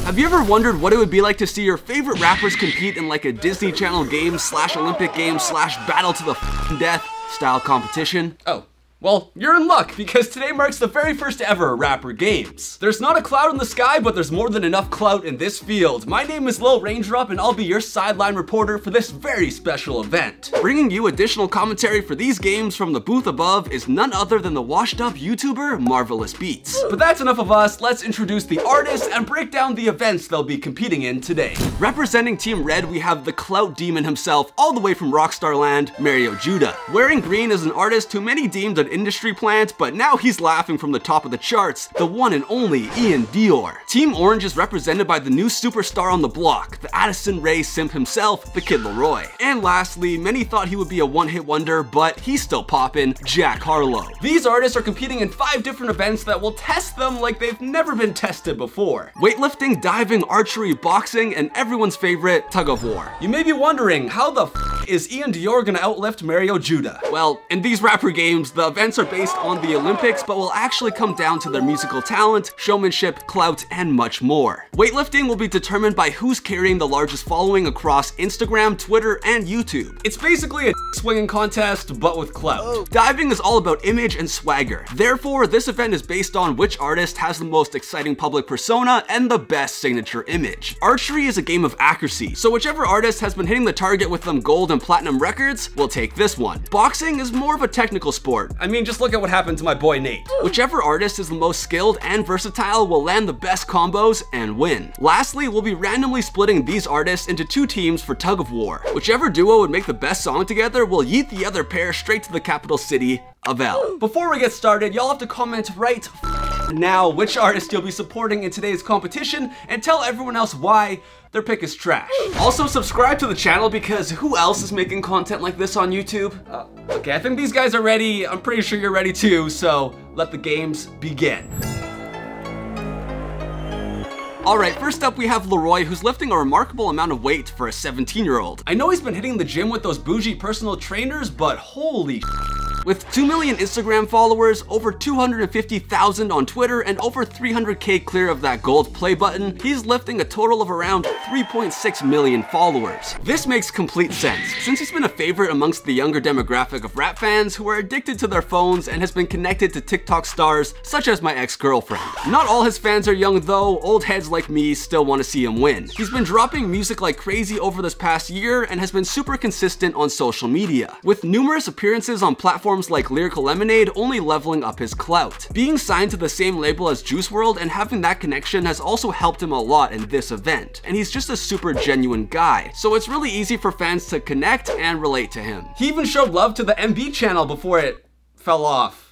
Have you ever wondered what it would be like to see your favorite rappers compete in like a Disney Channel Games / Olympic Games / battle to the death style competition? Oh. Well, you're in luck, because today marks the very first ever Rapper Games. There's not a cloud in the sky, but there's more than enough clout in this field. My name is Lil Raindrop, and I'll be your sideline reporter for this very special event. Bringing you additional commentary for these games from the booth above is none other than the washed-up YouTuber, Marvellous Beatz. But that's enough of us, let's introduce the artists and break down the events they'll be competing in today. Representing Team Red, we have the clout demon himself, all the way from Rockstar Land, Mario Judah. Wearing green is an artist who many deemed an industry plant, but now he's laughing from the top of the charts, the one and only Iann Dior. Team Orange is represented by the new superstar on the block, the Addison Rae simp himself, the Kid Laroi. And lastly, many thought he would be a one-hit wonder, but he's still poppin', Jack Harlow. These artists are competing in 5 different events that will test them like they've never been tested before. Weightlifting, diving, archery, boxing, and everyone's favorite, Tug of War. You may be wondering, how the f is Iann Dior gonna outlift Mario Judah? Well, in these Rapper Games, the events are based on the Olympics, but will actually come down to their musical talent, showmanship, clout, and much more. Weightlifting will be determined by who's carrying the largest following across Instagram, Twitter, and YouTube. It's basically a swinging contest, but with clout. Diving is all about image and swagger. Therefore, this event is based on which artist has the most exciting public persona and the best signature image. Archery is a game of accuracy, so whichever artist has been hitting the target with them gold and platinum records will take this one. Boxing is more of a technical sport. I mean, just look at what happened to my boy Nate. Whichever artist is the most skilled and versatile will land the best combos and win. Lastly, we'll be randomly splitting these artists into 2 teams for Tug of War. Whichever duo would make the best song together will yeet the other pair straight to the capital city of L. Before we get started, y'all have to comment right now which artist you'll be supporting in today's competition and tell everyone else why their pick is trash. Also, subscribe to the channel because who else is making content like this on YouTube? Okay, I think these guys are ready. I'm pretty sure you're ready too, so let the games begin. Alright, first up we have Laroi, who's lifting a remarkable amount of weight for a 17-year-old. I know he's been hitting the gym with those bougie personal trainers, but holy with 2 million Instagram followers, over 250,000 on Twitter, and over 300k clear of that gold play button, he's lifting a total of around 3.6 million followers. This makes complete sense, since he's been a favorite amongst the younger demographic of rap fans who are addicted to their phones and has been connected to TikTok stars such as my ex-girlfriend. Not all his fans are young though, old heads like me still want to see him win. He's been dropping music like crazy over this past year and has been super consistent on social media, with numerous appearances on platforms like Lyrical Lemonade only leveling up his clout. Being signed to the same label as Juice WRLD and having that connection has also helped him a lot in this event, and he's just a super genuine guy, so it's really easy for fans to connect and relate to him. He even showed love to the MB channel before it fell off.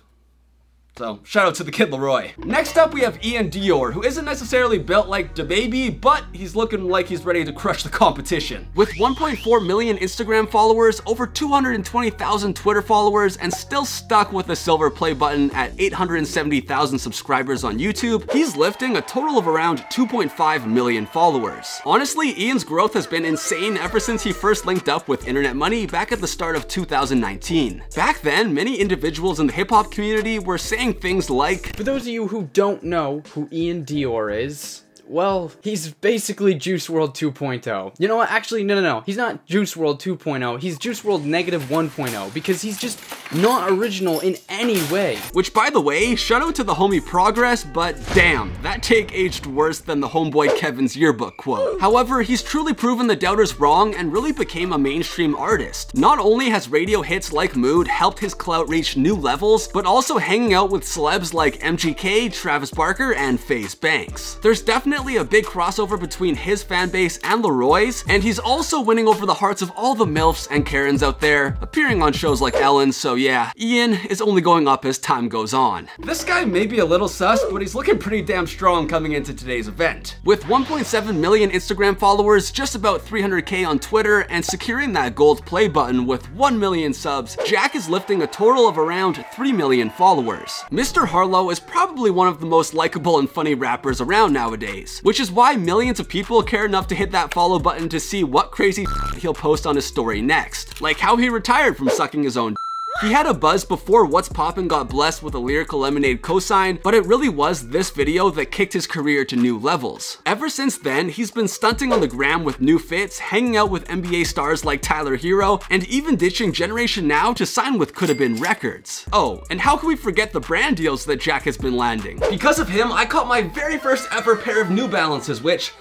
So, shout out to the Kid Laroi. Next up, we have Iann Dior, who isn't necessarily built like DaBaby, but he's looking like he's ready to crush the competition. With 1.4 million Instagram followers, over 220,000 Twitter followers, and still stuck with the silver play button at 870,000 subscribers on YouTube, he's lifting a total of around 2.5 million followers. Honestly, Iann's growth has been insane ever since he first linked up with Internet Money back at the start of 2019. Back then, many individuals in the hip-hop community were saying things like, for those of you who don't know who Iann Dior is, well, he's basically Juice WRLD 2.0. You know what? Actually, no. He's not Juice WRLD 2.0. He's Juice WRLD -1.0 because he's just not original in any way. Which, by the way, shout out to the homie Progress, but damn, that take aged worse than the homeboy Kevin's yearbook quote. However, he's truly proven the doubters wrong and really became a mainstream artist. Not only has radio hits like Mood helped his clout reach new levels, but also hanging out with celebs like MGK, Travis Barker, and FaZe Banks. There's definitely a big crossover between his fanbase and Laroi's, and he's also winning over the hearts of all the MILFs and Karens out there, appearing on shows like Ellen, so yeah, Iann is only going up as time goes on. This guy may be a little sus, but he's looking pretty damn strong coming into today's event. With 1.7 million Instagram followers, just about 300k on Twitter, and securing that gold play button with 1 million subs, Jack is lifting a total of around 3 million followers. Mr. Harlow is probably one of the most likable and funny rappers around nowadays, which is why millions of people care enough to hit that follow button to see what crazy he'll post on his story next, like how he retired from sucking his own He had a buzz before What's Poppin' got blessed with a Lyrical Lemonade cosign, but it really was this video that kicked his career to new levels. Ever since then, he's been stunting on the gram with new fits, hanging out with NBA stars like Tyler Hero, and even ditching Generation Now to sign with Coulda Been Records. Oh, and how can we forget the brand deals that Jack has been landing? Because of him, I caught my very first ever pair of New Balances, which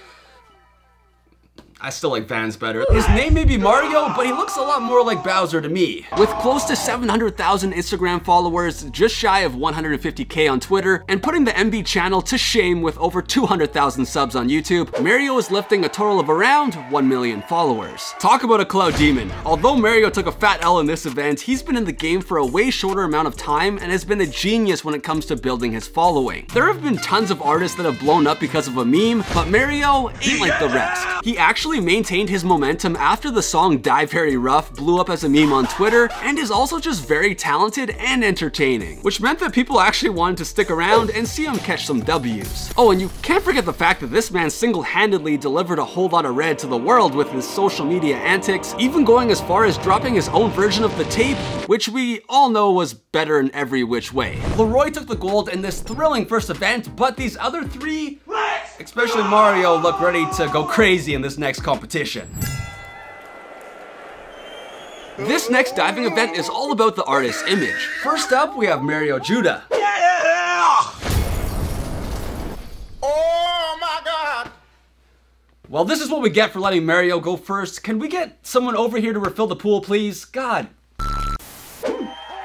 I still like Vans better. His name may be Mario, but he looks a lot more like Bowser to me. With close to 700,000 Instagram followers, just shy of 150K on Twitter, and putting the MB channel to shame with over 200,000 subs on YouTube, Mario is lifting a total of around 1 million followers. Talk about a clout demon. Although Mario took a fat L in this event, he's been in the game for a way shorter amount of time and has been a genius when it comes to building his following. There have been tons of artists that have blown up because of a meme, but Mario ain't like the rest. He actually maintained his momentum after the song Die Very Rough blew up as a meme on Twitter, and is also just very talented and entertaining, which meant that people actually wanted to stick around and see him catch some W's. Oh, and you can't forget the fact that this man single-handedly delivered a whole lot of red to the world with his social media antics, even going as far as dropping his own version of the tape, which we all know was better in every which way. Laroi took the gold in this thrilling first event, but these other three, especially Mario, look ready to go crazy in this next competition. This next diving event is all about the artist's image. First up, we have Mario Judah. Oh my God! Well, this is what we get for letting Mario go first. Can we get someone over here to refill the pool, please? God.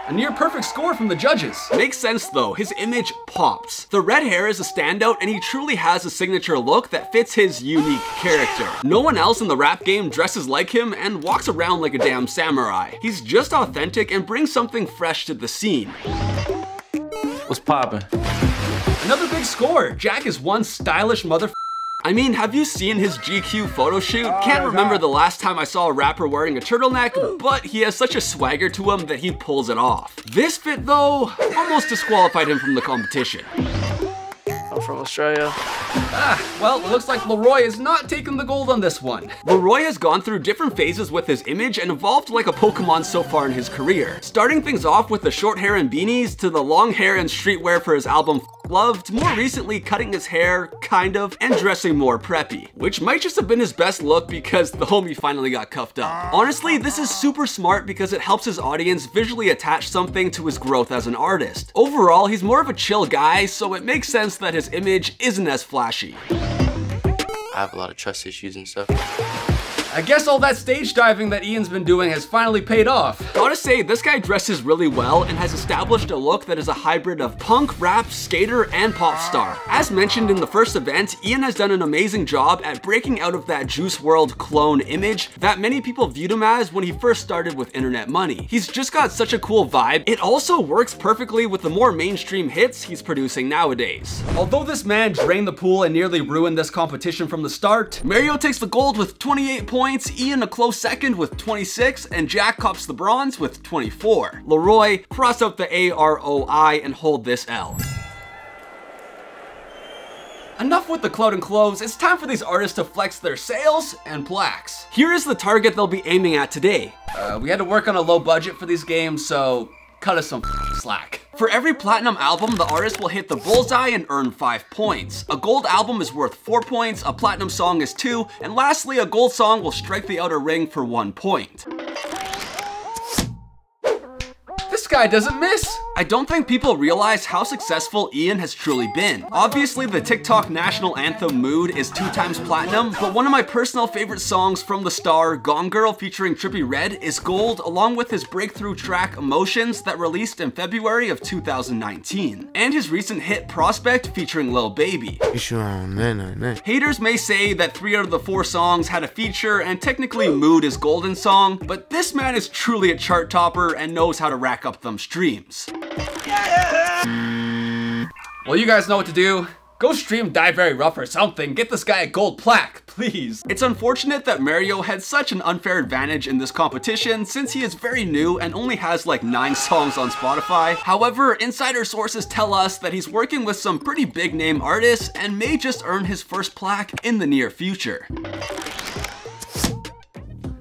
A near perfect score from the judges. Makes sense though, his image pops. The red hair is a standout and he truly has a signature look that fits his unique character. No one else in the rap game dresses like him and walks around like a damn samurai. He's just authentic and brings something fresh to the scene. What's poppin'? Another big score. Jack is one stylish mother. I mean, have you seen his GQ photo shoot? Can't remember the last time I saw a rapper wearing a turtleneck, but he has such a swagger to him that he pulls it off. This fit though, almost disqualified him from the competition. I'm from Australia. Well, it looks like Laroi is not taking the gold on this one. Laroi has gone through different phases with his image and evolved like a Pokemon so far in his career. Starting things off with the short hair and beanies, to the long hair and streetwear for his album Loved, more recently cutting his hair, kind of, and dressing more preppy, which might just have been his best look because the homie finally got cuffed up. Honestly, this is super smart because it helps his audience visually attach something to his growth as an artist. Overall, he's more of a chill guy, so it makes sense that his image isn't as flashy. I have a lot of trust issues and stuff. I guess all that stage diving that Ian's been doing has finally paid off. Gotta say, this guy dresses really well and has established a look that is a hybrid of punk, rap, skater, and pop star. As mentioned in the first event, Iann has done an amazing job at breaking out of that Juice WRLD clone image that many people viewed him as when he first started with internet money. He's just got such a cool vibe. It also works perfectly with the more mainstream hits he's producing nowadays. Although this man drained the pool and nearly ruined this competition from the start, Mario takes the gold with 28 points, Iann a close second with 26, and Jack cops the bronze with 24. Laroi, cross out the AROI and hold this L. Enough with the clout and clothes, it's time for these artists to flex their sales and plaques. Here is the target they'll be aiming at today. We had to work on a low budget for these games, so cut us some slack. For every platinum album, the artist will hit the bullseye and earn 5 points. A gold album is worth 4 points, a platinum song is 2, and lastly, a gold song will strike the outer ring for 1 point. This guy doesn't miss! I don't think people realize how successful Iann has truly been. Obviously, the TikTok national anthem Mood is 2 times platinum, but one of my personal favorite songs from the star, Gone Girl featuring Trippie Redd, is gold, along with his breakthrough track Emotions that released in February of 2019. And his recent hit Prospect featuring Lil Baby. Haters may say that 3 out of the 4 songs had a feature, and technically Mood is golden song, but this man is truly a chart topper and knows how to rack up them streams. Well, you guys know what to do. Go stream Die Very Rough or something. Get this guy a gold plaque, please. It's unfortunate that Mario had such an unfair advantage in this competition since he is very new and only has like 9 songs on Spotify. However, insider sources tell us that he's working with some pretty big name artists and may just earn his first plaque in the near future.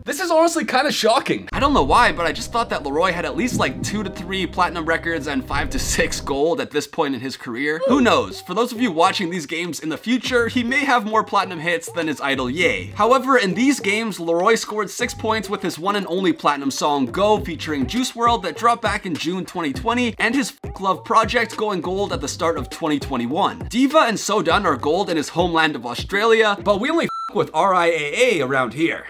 This is honestly kind of shocking. I don't know why, but I just thought that Laroi had at least like 2 to 3 platinum records and 5 to 6 gold at this point in his career. Who knows? For those of you watching these games in the future, he may have more platinum hits than his idol Ye. However, in these games, Laroi scored 6 points with his one and only platinum song Go featuring Juice WRLD that dropped back in June 2020, and his Love project going gold at the start of 2021. Diva and So Done are gold in his homeland of Australia, but we only with RIAA around here.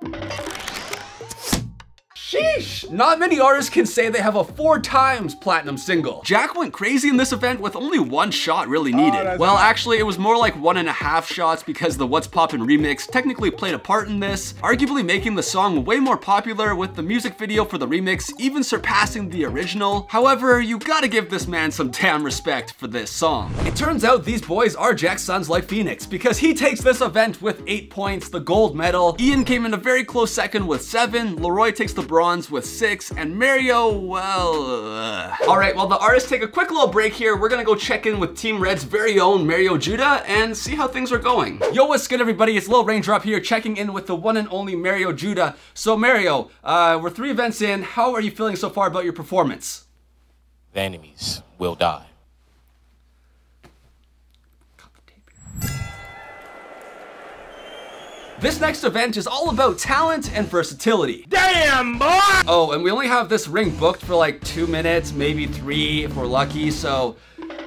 Sheesh! Not many artists can say they have a 4 times platinum single. Jack went crazy in this event with only 1 shot really needed. Well, actually, it was more like 1.5 shots because the What's Poppin' remix technically played a part in this, arguably making the song way more popular, with the music video for the remix even surpassing the original. However, you gotta give this man some damn respect for this song. It turns out these boys are Jack's sons like Phoenix, because he takes this event with 8 points, the gold medal. Iann came in a very close second with 7, Laroi takes the bronze with 6, and Mario, well, Alright, well the artists take a quick little break here. We're gonna go check in with Team Red's very own Mario Judah and see how things are going. Yo, what's good everybody? It's Lil Raindrop here, checking in with the one and only Mario Judah. So Mario, we're 3 events in. How are you feeling so far about your performance? The enemies will die. This next event is all about talent and versatility. Damn, boy! Oh, and we only have this ring booked for like 2 minutes, maybe 3 if we're lucky, so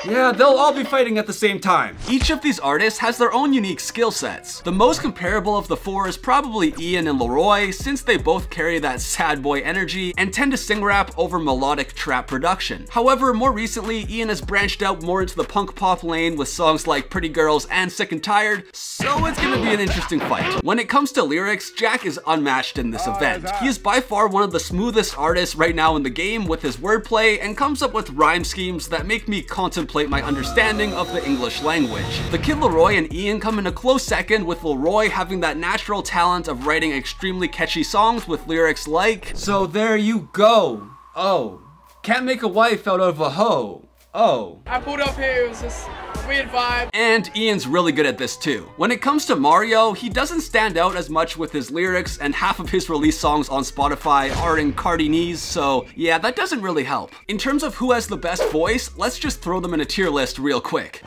yeah, they'll all be fighting at the same time. Each of these artists has their own unique skill sets. The most comparable of the 4 is probably Iann and Laroi, since they both carry that sad boy energy and tend to sing rap over melodic trap production. However, more recently, Iann has branched out more into the punk pop lane with songs like Pretty Girls and Sick and Tired, so it's gonna be an interesting fight. When it comes to lyrics, Jack is unmatched in this event. He is by far one of the smoothest artists right now in the game with his wordplay, and comes up with rhyme schemes that make me contemplate my understanding of the English language. The Kid Laroi and Iann come in a close second, with Laroi having that natural talent of writing extremely catchy songs with lyrics like, "So there you go, oh, can't make a wife out of a hoe, oh." I pulled up here, it was just a weird vibe. And Ian's really good at this too. When it comes to Mario, he doesn't stand out as much with his lyrics, and half of his released songs on Spotify are in Cardinese, so yeah, that doesn't really help. In terms of who has the best voice, let's just throw them in a tier list real quick.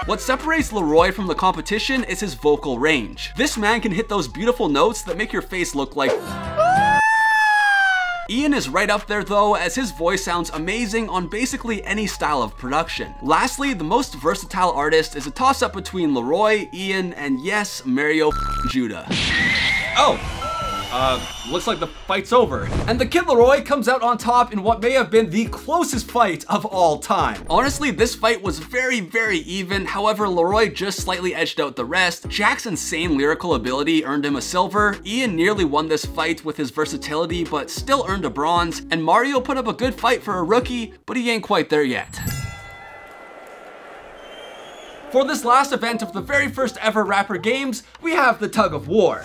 What separates Laroi from the competition is his vocal range. This man can hit those beautiful notes that make your face look like Iann is right up there though, as his voice sounds amazing on basically any style of production. Lastly, the most versatile artist is a toss-up between Laroi, Iann, and yes, Mario Judah. Oh! Looks like the fight's over. And the Kid Laroi comes out on top in what may have been the closest fight of all time. Honestly, this fight was very, very even. However, Laroi just slightly edged out the rest. Jack's insane lyrical ability earned him a silver. Iann nearly won this fight with his versatility, but still earned a bronze. And Mario put up a good fight for a rookie, but he ain't quite there yet. For this last event of the very first ever rapper games, we have the Tug of War.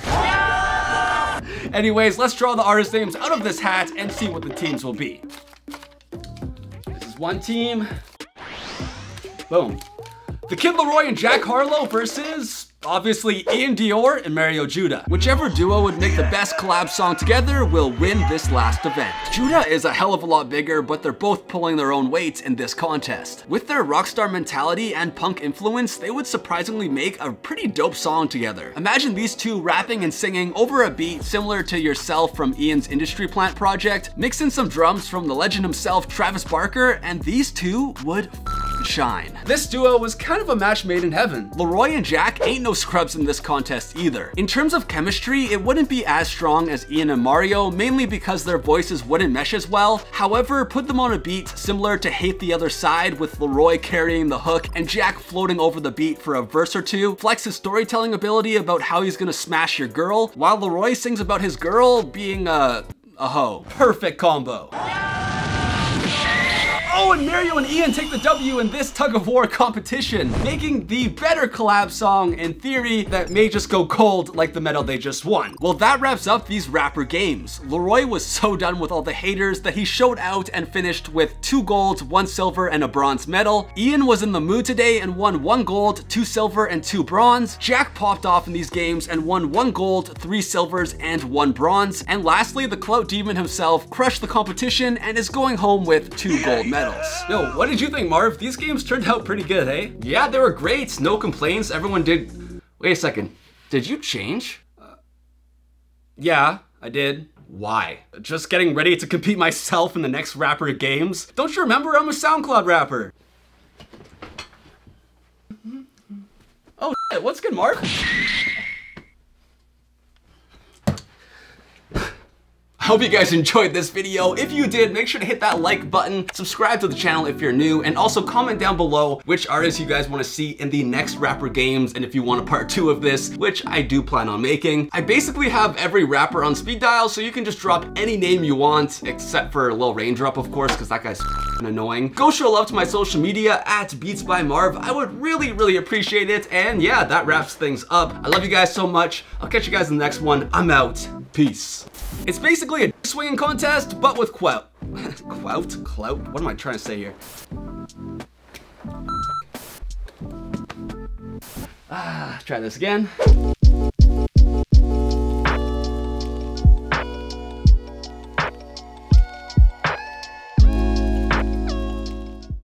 Anyways, let's draw the artist names out of this hat and see what the teams will be. This is one team. Boom. The Kid Laroi and Jack Harlow versus, obviously, Iann Dior and Mario Judah. Whichever duo would make the best collab song together will win this last event. Judah is a hell of a lot bigger, but they're both pulling their own weight in this contest. With their rockstar mentality and punk influence, they would surprisingly make a pretty dope song together. Imagine these two rapping and singing over a beat similar to Yourself from Iann's Industry Plant project, mix in some drums from the legend himself, Travis Barker, and these two would shine. This duo was kind of a match made in heaven. Laroi and Jack ain't no scrubs in this contest either. In terms of chemistry, it wouldn't be as strong as Iann and Mario, mainly because their voices wouldn't mesh as well. However, put them on a beat similar to Hate the Other Side, with Laroi carrying the hook and Jack floating over the beat for a verse or two, flex his storytelling ability about how he's gonna smash your girl, while Laroi sings about his girl being a hoe. Perfect combo. Oh, and Mario and Ian take the W in this Tug of War competition, making the better collab song in theory that may just go cold like the medal they just won. Well, that wraps up these rapper games. Laroi was so done with all the haters that he showed out and finished with 2 golds, 1 silver, and a bronze medal. Ian was in the mood today and won 1 gold, 2 silver, and 2 bronze. Jack popped off in these games and won 1 gold, 3 silvers, and 1 bronze. And lastly, the Clout Demon himself crushed the competition and is going home with 2 gold medals. Yo, what did you think, Marv? These games turned out pretty good, eh? Yeah, they were great. No complaints. Everyone did... Wait a second. Did you change? Yeah, I did. Why? Just getting ready to compete myself in the next rapper games? Don't you remember I'm a SoundCloud rapper? Oh shit, what's good, Marv? I hope you guys enjoyed this video. If you did, make sure to hit that like button, subscribe to the channel if you're new, and also comment down below which artists you guys want to see in the next rapper games, and if you want a part 2 of this, which I do plan on making. I basically have every rapper on speed dial, so you can just drop any name you want, except for Lil Raindrop, of course, because that guy's annoying. Go show love to my social media at Beatz by Marv. I would really appreciate it, and yeah, that wraps things up. I love you guys so much. I'll catch you guys in the next one. I'm out. Peace. It's basically a swinging contest, but with clout. Clout? What am I trying to say here? Try this again.